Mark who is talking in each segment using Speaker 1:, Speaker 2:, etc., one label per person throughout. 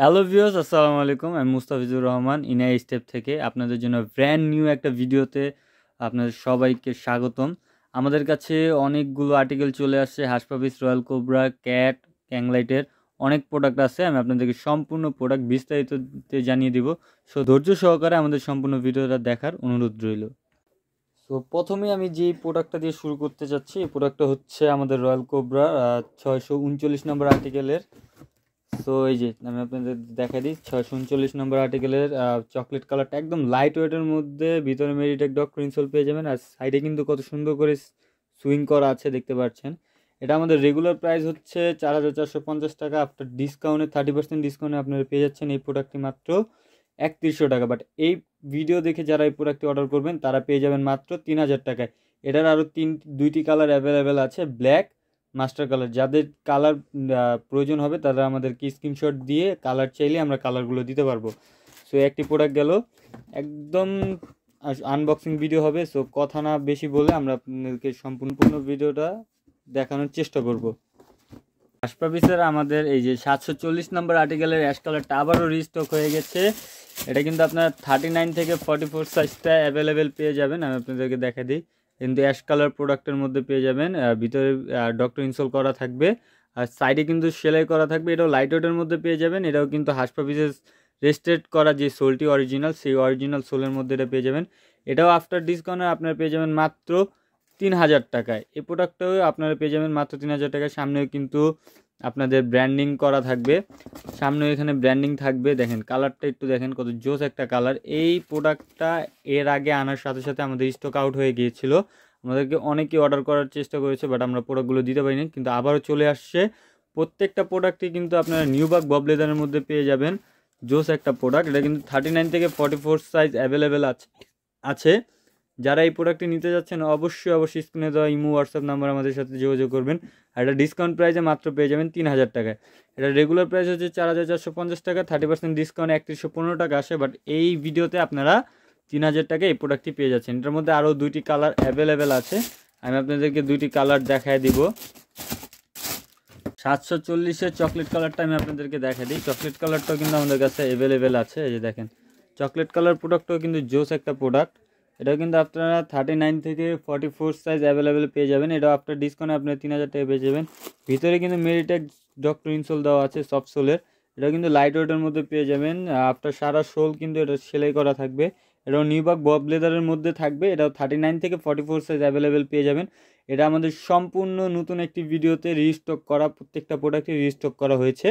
Speaker 1: Hello viewers, আসসালামু আলাইকুম। আমি মুস্তাফিজুর রহমান ইনাই স্টেপ থেকে আপনাদের জন্য ব্র্যান্ড নিউ একটা ভিডিওতে আপনাদের সবাইকে স্বাগতম। আমাদের কাছে অনেকগুলো আর্টিকেল চলে আসছে, হাসপাবিস, রয়্যাল কোবরা, ক্যাট, ক্যাংলাইটের অনেক প্রোডাক্ট আছে। আমি আপনাদেরকে সম্পূর্ণ প্রোডাক্ট বিস্তারিততে জানিয়ে দিব। সো ধৈর্য সহকারে আমাদের সম্পূর্ণ ভিডিওটা দেখার অনুরোধ রইল। সো প্রথমে আমি যে প্রোডাক্টটা দিয়ে শুরু করতে চাচ্ছি, এই প্রোডাক্টটা হচ্ছে আমাদের রয়্যাল কোবরা 639 নম্বর আর্টিকেলের। সো এই যে আমি আপনাদের দেখা দিই 639 নম্বর আর্টিকেলের চকলেট কালারটা একদম লাইট ওয়েটের মধ্যে, ভিতরে মেরিটেক ডক্টর ইনসোল পেয়ে যাবেন। আর সাইডে কিন্তু কত সুন্দর করে সুইং করা আছে দেখতে পাচ্ছেন। এটা আমাদের রেগুলার প্রাইস হচ্ছে 4450 টাকা। আফটার ডিসকাউন্টে 30% ডিসকাউন্টে আপনারা পেয়ে যাচ্ছেন এই প্রোডাক্টটি মাত্র 3100 টাকা। বাট এই ভিডিও দেখে যারা এই প্রোডাক্টটি অর্ডার করবেন তারা পেয়ে যাবেন মাত্র 3000 টাকায়। এটার আরও দুইটি কালার অ্যাভেলেবেল আছে, ব্ল্যাক, মাস্টার কালার। যাদের কালার প্রয়োজন হবে তারা আমাদেরকে স্ক্রিনশট দিয়ে কালার চাইলে আমরা কালারগুলো দিতে পারবো। সো একটি প্রোডাক্ট গেল, একদম আনবক্সিং ভিডিও হবে। সো কথা না বেশি বলে আমরা আপনাদেরকে সম্পূর্ণ ভিডিওটা দেখানোর চেষ্টা করব। হাসপাবিসের আমাদের এই যে 740 নম্বর আর্টিকেলের অ্যাশ কালারটা আবারও রিস্টক হয়ে গেছে। এটা কিন্তু আপনার 39 থেকে 44 সাইজটা অ্যাভেলেবেল পেয়ে যাবেন। আমি আপনাদেরকে দেখা দিই, কিন্তু অ্যাশ কালার প্রোডাক্টের মধ্যে পেয়ে যাবেন। ভিতরে ডক্টর ইনসোল করা থাকবে আর সাইডে কিন্তু সেলাই করা থাকবে। এটাও লাইট ওয়েটের মধ্যে পেয়ে যাবেন। এটাও কিন্তু হাসপাবিসের রেস্টেড করা যে সোলটি অরিজিনাল, সেই অরিজিনাল সোলের মধ্যে এটা পেয়ে যাবেন। এটাও আফটার ডিসকাউন্টে আপনারা পেয়ে যাবেন মাত্র 3000 টাকায়। এই প্রোডাক্টটাও আপনারা পেয়ে যাবেন মাত্র 3000 টাকায়। সামনেও কিন্তু আপনাদের ব্র্যান্ডিং করা থাকবে, সামনে এখানে ব্র্যান্ডিং থাকবে। দেখেন কালারটা একটু দেখেন, কত জোস একটা কালার। এই প্রোডাক্টটা এর আগে আনার সাথে সাথে আমাদের স্টক আউট হয়ে গিয়েছিল। আমাদেরকে অনেকে অর্ডার করার চেষ্টা করেছে, বাট আমরা প্রোডাক্টগুলো দিতে পারিনি, কিন্তু আবারও চলে আসছে। প্রত্যেকটা প্রোডাক্টই কিন্তু আপনারা নিউবার্ক বব লেদারের মধ্যে পেয়ে যাবেন। জোস একটা প্রোডাক্ট। এটা কিন্তু 39 থেকে 44 সাইজ অ্যাভেলেবেল আছে। যারা এই প্রোডাক্টটি নিতে যাচ্ছেন অবশ্যই স্ক্রিনে দেওয়া ইমো হোয়াটসঅ্যাপ নাম্বার আমাদের সাথে যোগাযোগ করবেন। আর এটা ডিসকাউন্ট প্রাইসে মাত্র পেয়ে যাবেন 3000 টাকায়। এটা রেগুলার প্রাইস হচ্ছে 4450 টাকা, 30% ডিসকাউন্ট 3115 টাকা আসে। বাট এই ভিডিওতে আপনারা 3000 টাকায় এই প্রোডাক্টটি পেয়ে যাচ্ছেন। এটার মধ্যে আরও দুইটি কালার অ্যাভেলেবেল আছে, আমি আপনাদেরকে দুইটি কালার দেখায় দিব। 740-এর চকলেট কালারটা আমি আপনাদেরকে দেখা দিই। চকলেট কালারটাও কিন্তু আমাদের কাছে অ্যাভেলেবেল আছে। এই যে দেখেন, চকলেট কালার প্রোডাক্টটাও কিন্তু জোস একটা প্রোডাক্ট। এটাও কিন্তু আপনারা 39 থেকে 44 সাইজ অ্যাভেলেবেল পেয়ে যাবেন। এটাও আফটার ডিসকাউন্টে আপনারা 3000 টাকা পেয়ে যাবেন। ভিতরে কিন্তু মেরিটেক ডক্টর ইনসোল দেওয়া আছে সফট সোলের। এটাও কিন্তু লাইট ওয়েটের মধ্যে পেয়ে যাবেন। আফটার সারা সোল কিন্তু এটা সেলাই করা থাকবে। এটাও নিউবার্ক বব লেদারের মধ্যে থাকবে। এটাও 39 থেকে 44 সাইজ অ্যাভেলেবেল পেয়ে যাবেন। এটা আমাদের সম্পূর্ণ নতুন একটি ভিডিওতে রিস্টক করা, প্রত্যেকটা প্রোডাক্টই রিস্টক করা হয়েছে।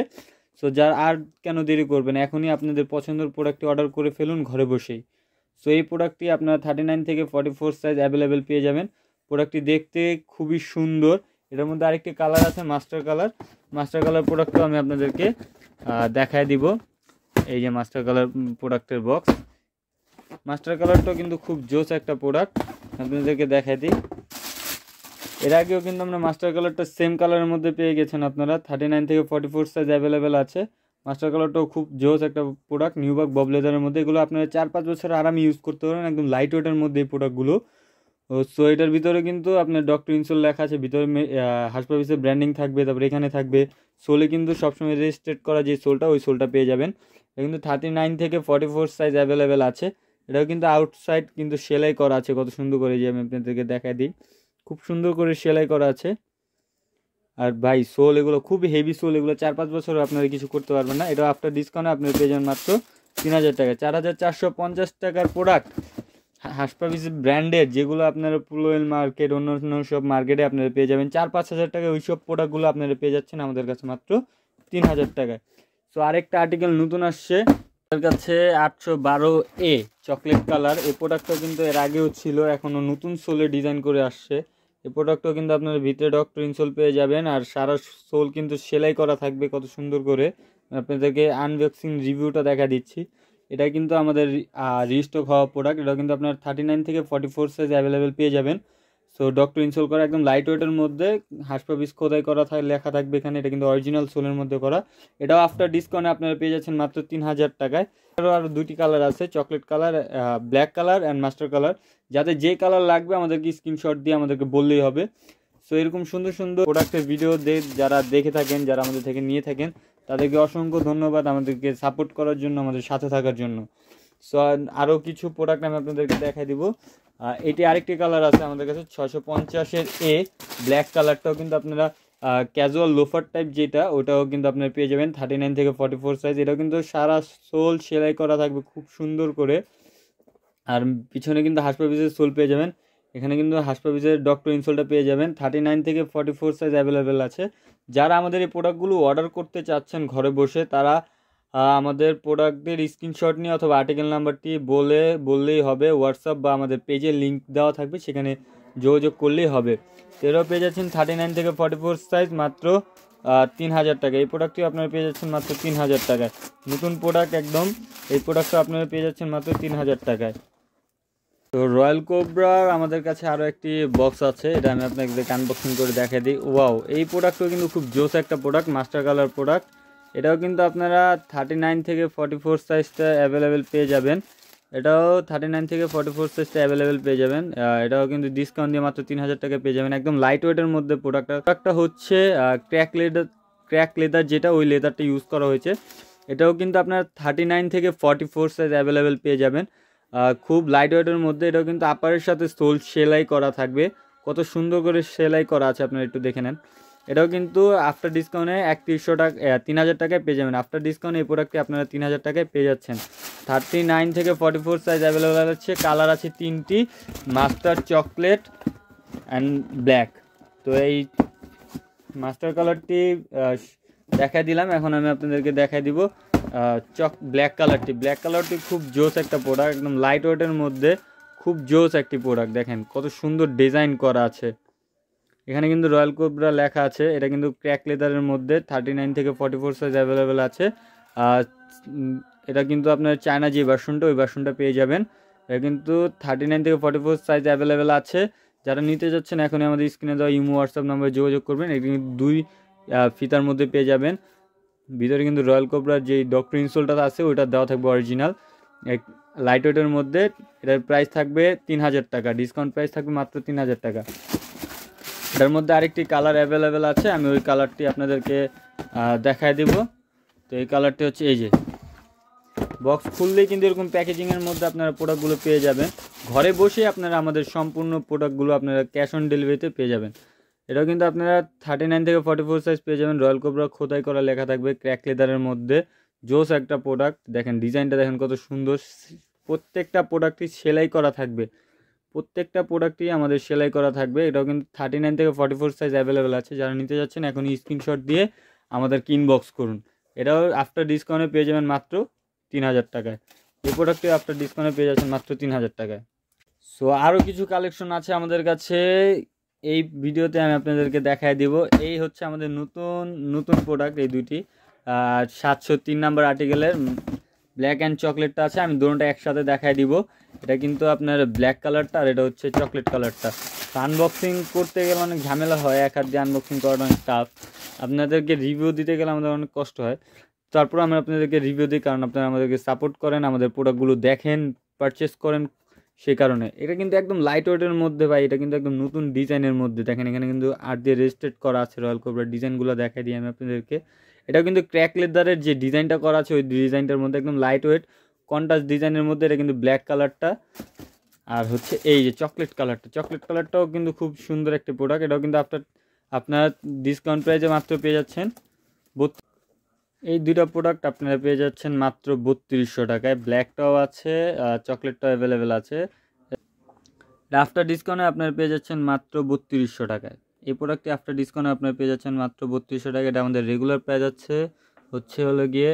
Speaker 1: সো যার আর কেন দেরি করবেন, এখনই আপনাদের পছন্দের প্রোডাক্টটি অর্ডার করে ফেলুন ঘরে বসেই। সো এই প্রোডাক্টটি আপনারা 39 থেকে 44 সাইজ অ্যাভেলেবেল পেয়ে যাবেন। প্রোডাক্টটি দেখতে খুবই সুন্দর। এটার মধ্যে আরেকটি কালার আছে, মাস্টার কালার। মাস্টার কালার প্রোডাক্টও আমি আপনাদেরকে দেখায় দিব। এই যে মাস্টার কালার প্রোডাক্টের বক্স। মাস্টার কালারটাও কিন্তু খুব জোস একটা প্রোডাক্ট, আপনাদেরকে দেখায় দিই। এর আগেও কিন্তু আমরা মাস্টার কালারটা সেম কালারের মধ্যে পেয়ে গেছেন আপনারা। 39 থেকে 44 সাইজ অ্যাভেলেবেল আছে। মাস্টার কালারটাও খুব জোস একটা প্রোডাক্ট, নিউবার্ক বব লেদারের মধ্যে। এগুলো আপনারা 4-5 বছর আরামে ইউজ করতে পারেন, একদম লাইট ওয়েটের মধ্যে এই প্রোডাক্টগুলো। সো এটার ভিতরে কিন্তু আপনার ডক্টর ইনসোল লেখা আছে, ভিতরে হাসপাবিসের ব্র্যান্ডিং থাকবে। তারপরে এখানে থাকবে সোলে কিন্তু সবসময় রেজিস্ট্রেড করা যে সোলটা, ওই সোলটা পেয়ে যাবেন। এটা কিন্তু 39 থেকে 44 সাইজ অ্যাভেলেবেল আছে। এটাও কিন্তু আউটসাইড কিন্তু সেলাই করা আছে কত সুন্দর করে, যে আমি আপনাদেরকে দেখা দিই। খুব সুন্দর করে সেলাই করা আছে। আর ভাই সোল এগুলো খুব হেভি সোল, এগুলো 4-5 বছর আপনারা কিছু করতে পারবেন না। এটা আফটার ডিসকাউন্টে আপনারা পেয়ে যাবেন মাত্র 3000 টাকা। 4450 টাকার প্রোডাক্ট হাসপাবিস ব্র্যান্ডের, যেগুলো আপনারা পুলোয়েল মার্কেট, অন্য সব মার্কেটে আপনারা পেয়ে যাবেন 4-5 হাজার টাকায়। ওই সব প্রোডাক্টগুলো আপনারা পেয়ে যাচ্ছেন আমাদের কাছে মাত্র 3000 টাকায়। সো আরেকটা আর্টিকেল নতুন আসছে আমাদের কাছে, 812A চকলেট কালার। এই প্রোডাক্টটাও কিন্তু এর আগেও ছিল, এখনও নতুন সোলে ডিজাইন করে আসছে। এই প্রোডাক্টটাও কিন্তু আপনারা ভিতরে ডক্টর ইনসোল পেয়ে যাবেন। আর সারা সোল কিন্তু সেলাই করা থাকবে কত সুন্দর করে। আপনাদেরকে আনবক্সিং রিভিউটা দেখা দিচ্ছি। এটা কিন্তু আমাদের রিস্টক হওয়া প্রোডাক্ট। এটা কিন্তু আপনার 39 থেকে 44 সাইজ অ্যাভেলেবেল পেয়ে যাবেন। সো ডক্টর ইনসোল করা, একদম লাইট ওয়েটের মধ্যে, হাসপাবিস খোদাই করা লেখা থাকবে এখানে। এটা কিন্তু অরিজিনাল সোলের মধ্যে করা। এটাও আফটার ডিসকাউন্টে আপনারা পেয়ে যাচ্ছেন মাত্র 3000 টাকায়। আরও দুটি কালার আছে, chocolate colour, black colour and master colour. যাতে যে কালার লাগবে আমাদেরকে স্ক্রিনশট দিয়ে আমাদেরকে বললেই হবে। সো এরকম সুন্দর সুন্দর প্রোডাক্টের ভিডিও যারা দেখে থাকেন, যারা আমাদের থেকে নিয়ে থাকেন, তাদেরকে অসংখ্য ধন্যবাদ আমাদেরকে সাপোর্ট করার জন্য, আমাদের সাথে থাকার জন্য। সো আরও কিছু প্রোডাক্ট আমি আপনাদেরকে দেখাই দিব। এটি আরেকটি কালার আছে আমাদের কাছে 650-এর এ ব্ল্যাক কালারটাও কিন্তু আপনারা ক্যাজুয়াল লোফার টাইপ যেটা, ওটাও কিন্তু আপনারা পেয়ে যাবেন 39 থেকে 44 সাইজ। এটাও কিন্তু সারা সোল সেলাই করা থাকবে খুব সুন্দর করে। আর পিছনে কিন্তু হাসপাবিজের সোল পেয়ে যাবেন। এখানে কিন্তু হাসপাবিজের ডক্টর ইনসোলটা পেয়ে যাবেন। 39 থেকে 44 সাইজ অ্যাভেলেবেল আছে। যারা আমাদের এই প্রোডাক্টগুলো অর্ডার করতে চাচ্ছেন ঘরে বসে, তারা আমাদের প্রোডাক্টের স্ক্রিনশট নিয়ে অথবা আর্টিকেল নাম্বারটি বললেই হবে। হোয়াটসঅ্যাপ বা আমাদের পেজে লিঙ্ক দেওয়া থাকবে, সেখানে যোগাযোগ করলেই হবে। এরাও পেয়ে যাচ্ছেন 39 থেকে 44 সাইজ মাত্র 3000 টাকা। এই প্রোডাক্টটিও আপনারা পেয়ে যাচ্ছেন মাত্র 3000 টাকায়। নতুন প্রোডাক্ট একদম, এই প্রোডাক্টটা আপনারা পেয়ে যাচ্ছেন মাত্র 3000 টাকায়। তো রয়্যাল কোবরার আমাদের কাছে আরও একটি বক্স আছে, এটা আমি আপনাকে আনবক্সিং করে দেখাই দিই। ওয়াও, এই প্রোডাক্টও কিন্তু খুব জোস একটা প্রোডাক্ট, মাস্টার কালার প্রোডাক্ট। এটাও কিন্তু আপনারা 39 থেকে 44 সাইজটা অ্যাভেলেবেল পেয়ে যাবেন। এটাও 39 থেকে 44 সাইজটা অ্যাভেলেবেল পেয়ে যাবেন। এটাও কিন্তু ডিসকাউন্ট দিয়ে মাত্র 3000 টাকা পেয়ে যাবেন। একদম লাইট ওয়েটের মধ্যে প্রোডাক্টটা হচ্ছে ক্র্যাক লেদার, যেটা ওই লেদারটা ইউজ করা হয়েছে। এটাও কিন্তু আপনার 39 থেকে 44 সাইজ অ্যাভেলেবেল পেয়ে যাবেন। খুব লাইট ওয়েটের মধ্যে। এটাও কিন্তু আপারের সাথে সোল সেলাই করা থাকবে, কত সুন্দর করে সেলাই করা আছে আপনারা একটু দেখে নেন। এটাও কিন্তু আফটার ডিসকাউন্টে 3100 টাকা 3000 টাকায় পেয়ে যাবেন। আফটার ডিসকাউন্টে এই প্রোডাক্টটি আপনারা 3000 টাকায় পেয়ে যাচ্ছেন। 39 থেকে 44 সাইজ অ্যাভেলেবেল আছে। কালার আছে 3টি, মাস্টার, চকলেট অ্যান্ড ব্ল্যাক। তো এই মাস্টার কালারটি দেখাই দিলাম, এখন আমি আপনাদেরকে দেখাই দিব ব্ল্যাক কালারটি খুব জোস একটা প্রোডাক্ট, একদম লাইট ওয়েটের মধ্যে খুব জোস একটি প্রোডাক্ট। দেখেন কত সুন্দর ডিজাইন করা আছে। এখানে কিন্তু রয়্যাল কোবরা লেখা আছে। এটা কিন্তু ক্র্যাক লেদারের মধ্যে 39 থেকে 44 সাইজ অ্যাভেলেবেল আছে। এটা কিন্তু আপনার চায়না যে ভার্সনটা, ওই ভার্সনটা পেয়ে যাবেন। এটা কিন্তু 39 থেকে 44 সাইজ অ্যাভেলেবেল আছে। যারা নিতে যাচ্ছেন এখনই আমাদের স্ক্রিনে দেওয়া ইমো হোয়াটসঅ্যাপ নাম্বারে যোগাযোগ করবেন। এটা কিন্তু 2 ফিতার মধ্যে পেয়ে যাবেন। ভিতরে কিন্তু রয়্যাল কোবরার যে ডক্টর ইনসোলটা আছে ওইটা দেওয়া থাকবে অরিজিনাল লাইট ওয়েটের মধ্যে। এটার প্রাইস থাকবে 3000 টাকা, ডিসকাউন্ট প্রাইস থাকবে মাত্র 3000 টাকা। এটার মধ্যে আরেকটি কালার অ্যাভেলেবেল আছে, আমি ওই কালারটি আপনাদেরকে দেখায় দেব। তো এই কালারটি হচ্ছে এই যে, বক্স খুললেই কিন্তু এরকম প্যাকেজিংয়ের মধ্যে আপনারা প্রোডাক্টগুলো পেয়ে যাবেন। ঘরে বসে আপনারা আমাদের সম্পূর্ণ প্রোডাক্টগুলো আপনারা ক্যাশ অন ডেলিভারিতে পেয়ে যাবেন। এটাও কিন্তু আপনারা 39 থেকে 44 সাইজ পেয়ে যাবেন। রয়্যাল কোবরা খোদাই করা লেখা থাকবে ক্র্যাক লেদারের মধ্যে, জোস একটা প্রোডাক্ট। দেখেন ডিজাইনটা দেখেন কত সুন্দর। প্রত্যেকটা প্রোডাক্টই সেলাই করা থাকবে, প্রত্যেকটা প্রোডাক্টই আমাদের সেলাই করা থাকবে। এটাও কিন্তু 39 থেকে 44 সাইজ অ্যাভেলেবেল আছে। যারা নিতে যাচ্ছেন এখনই স্ক্রিনশট দিয়ে আমাদেরকে ইনবক্স করুন। এটাও আফটার ডিসকাউন্টে পেয়ে যাবেন মাত্র 3000 টাকায়। এই প্রোডাক্টটি আফটার ডিসকাউন্টে পেয়ে যাচ্ছেন মাত্র 3000 টাকায়। সো আরও কিছু কালেকশন আছে আমাদের কাছে, এই ভিডিওতে আমি আপনাদেরকে দেখায় দিব। এই হচ্ছে আমাদের নতুন প্রোডাক্ট, এই দুটি 703 নাম্বার আর্টিকেলের ব্ল্যাক অ্যান্ড চকলেটটা আছে। আমি দুটোটা একসাথে দেখায় দিব। এটা কিন্তু আপনার ব্ল্যাক কালারটা আর এটা হচ্ছে চকলেট কালারটা। আনবক্সিং করতে গেলে অনেক ঝামেলা হয়, এক হাত দিয়ে আনবক্সিং করাটা অনেক টাফ। আপনাদেরকে রিভিউ দিতে গেলে আমাদের অনেক কষ্ট হয়। তারপর আমরা আপনাদেরকে রিভিউ দিই, কারণ আপনারা আমাদেরকে সাপোর্ট করেন, আমাদের প্রোডাক্টগুলো দেখেন, পারচেস করেন, সেই কারণে। এটা কিন্তু একদম লাইট ওয়েটের মধ্যে ভাই, এটা কিন্তু একদম নতুন ডিজাইনের মধ্যে। দেখেন এখানে কিন্তু আর্ট দিয়ে রেজিস্ট্রেড করা আছে রয়্যাল কোবরার ডিজাইনগুলো দেখাই দিই আমি আপনাদেরকে। এটাও কিন্তু ক্র্যাক লেদারের যে ডিজাইনটা করা আছে ওই ডিজাইনটার মধ্যে একদম লাইট ওয়েট কন্ট্রাস্ট ডিজাইনের মধ্যে। এটা কিন্তু ব্ল্যাক কালারটা আর হচ্ছে এই যে চকলেট কালারটাও কিন্তু খুব সুন্দর একটা প্রোডাক্ট। এটাও কিন্তু আপনার ডিসকাউন্ট প্রাইসে মাত্র পেয়ে যাচ্ছেন এই দুইটা প্রোডাক্ট আপনারা পেয়ে যাচ্ছেন মাত্র 3200 টাকায়। ব্ল্যাকটাও আছে, চকলেটটাও অ্যাভেলেবেল আছে। আফটার ডিসকাউন্টে আপনারা পেয়ে যাচ্ছেন মাত্র 3200 টাকায়। এই প্রোডাক্টটি আফটার ডিসকাউন্টে আপনারা পেয়ে যাচ্ছেন মাত্র 3200 টাকা। এটা আমাদের রেগুলার প্রাইস হলো গিয়ে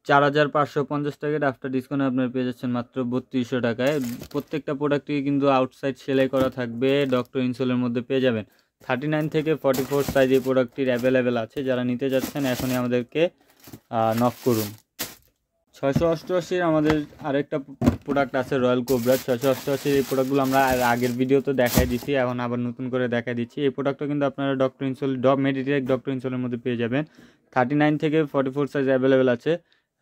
Speaker 1: 4550 টাকা। আফটার ডিসকাউন্টে আপনারা পেয়ে যাচ্ছেন মাত্র 3200 টাকায়। প্রত্যেকটা প্রোডাক্টই কিন্তু আউটসাইড সেলাই করা থাকবে, ডক্টর ইনসোলের মধ্যে পেয়ে যাবেন। 39 থেকে 44 সাইজ এই প্রোডাক্টটির অ্যাভেলেবেল আছে। যারা নিতে যাচ্ছেন এখনই আমাদেরকে নক করুন। 688 আমাদের আরেকটা প্রোডাক্ট আছে রয়্যাল কোবরা 688। এই প্রোডাক্টগুলো আমরা আগের ভিডিওতে দেখাই দিচ্ছি, এখন আবার নতুন করে দেখাই দিচ্ছি। এই প্রোডাক্টটা কিন্তু আপনারা ডক্টর ইনসোল মেডিটেক ডক্টর ইনসোলের মধ্যে পেয়ে যাবেন। 39 থেকে 44 সাইজ অ্যাভেলেবেল আছে।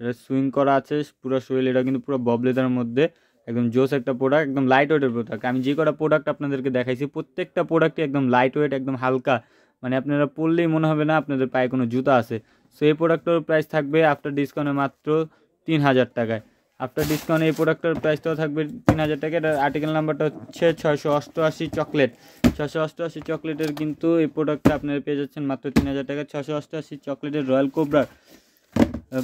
Speaker 1: এটা সুইং করা আছে পুরো শরীর, এটা কিন্তু পুরো বব লেদারের মধ্যে। একদম জোস একটা প্রোডাক্ট, একদম লাইট ওয়েটের প্রোডাক্ট। আমি যে কটা প্রোডাক্ট আপনাদেরকে দেখাইছি প্রত্যেকটা প্রোডাক্টই একদম লাইট ওয়েট, একদম হালকা, মানে আপনারা পরলেই মনে হবে না আপনাদের পায়ে কোনো জুতা আছে। সো এই প্রোডাক্টটার প্রাইস থাকবে আফটার ডিসকাউন্টে মাত্র 3000 টাকায়। আফটার ডিসকাউন্ট এই প্রোডাক্টের প্রাইসটাও থাকবে 3000 টাকা। এটার আর্টিকেল নাম্বারটা হচ্ছে 688 চকলেট। 688 চকলেটের কিন্তু এই প্রোডাক্টটা আপনারা পেয়ে যাচ্ছেন মাত্র 3000 টাকা। 688 চকলেটের রয়্যাল কোবরার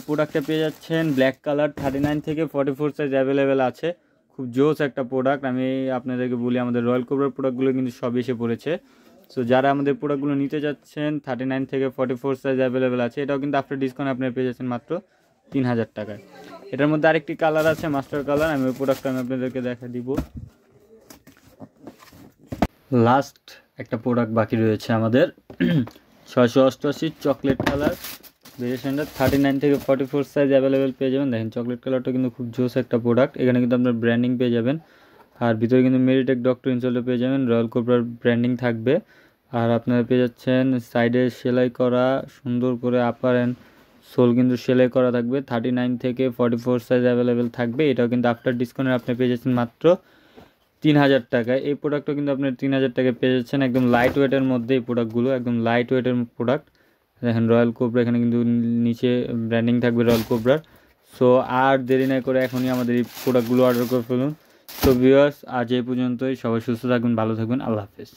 Speaker 1: প্রোডাক্টটা পেয়ে যাচ্ছেন ব্ল্যাক কালার, 39 থেকে 44 সাইজ অ্যাভেলেবেল আছে। খুব জোস একটা প্রোডাক্ট। আমি আপনাদেরকে বলি আমাদের রয়্যাল কোবরার প্রোডাক্টগুলো কিন্তু সব এসে পড়েছে। সো যারা আমাদের প্রোডাক্টগুলো নিতে যাচ্ছেন 39 থেকে 44 সাইজ অ্যাভেলেবেল আছে। এটাও কিন্তু আফটার ডিসকাউন্ট আপনারা পেয়ে যাচ্ছেন মাত্র 3000 টাকায়। এটার মধ্যে আরেকটি কালার আছে মাস্টার কালার, আমি ওই প্রোডাক্টটা আমি আপনাদেরকে দেখা দিব। লাস্ট একটা প্রোডাক্ট বাকি রয়েছে আমাদের 688 চকলেট কালার ভেরিয়েশনটা, 39 থেকে 44 সাইজ অ্যাভেলেবেল পেয়ে যাবেন। দেখেন চকলেট কালারটা কিন্তু খুব জোস একটা প্রোডাক্ট। এখানে কিন্তু আপনার ব্র্যান্ডিং পেয়ে যাবেন, আর ভিতরে কিন্তু মেডিটেক ডক্টর ইনসোলটা পেয়ে যাবেন, রয়্যাল কোবরার ব্র্যান্ডিং থাকবে। আর আপনারা পেয়ে যাচ্ছেন সাইডে সেলাই করা সুন্দর করে আপার অ্যান্ড সোল কিন্তু সেলাই করা থাকবে। 39 থেকে 44 সাইজ অ্যাভেলেবেল থাকবে। এটাও কিন্তু আফটার ডিসকাউন্টে আপনি পেয়ে যাচ্ছেন মাত্র 3000 টাকায়। এই প্রোডাক্টও কিন্তু আপনার 3000 টাকায় পেয়ে যাচ্ছেন। একদম লাইট ওয়েটের মধ্যে এই প্রোডাক্টগুলো, একদম লাইট ওয়েটের প্রোডাক্ট। দেখেন রয়্যাল কোবরা, এখানে কিন্তু নিচে ব্র্যান্ডিং থাকবে রয়্যাল কোবরার। সো আর দেরি না করে এখনই আমাদের এই প্রোডাক্টগুলো অর্ডার করে ফেলুন। তো ভিউয়ার্স আজ এই পর্যন্তই, সবাই সুস্থ থাকবেন, ভালো থাকবেন, আল্লাহ হাফেজ।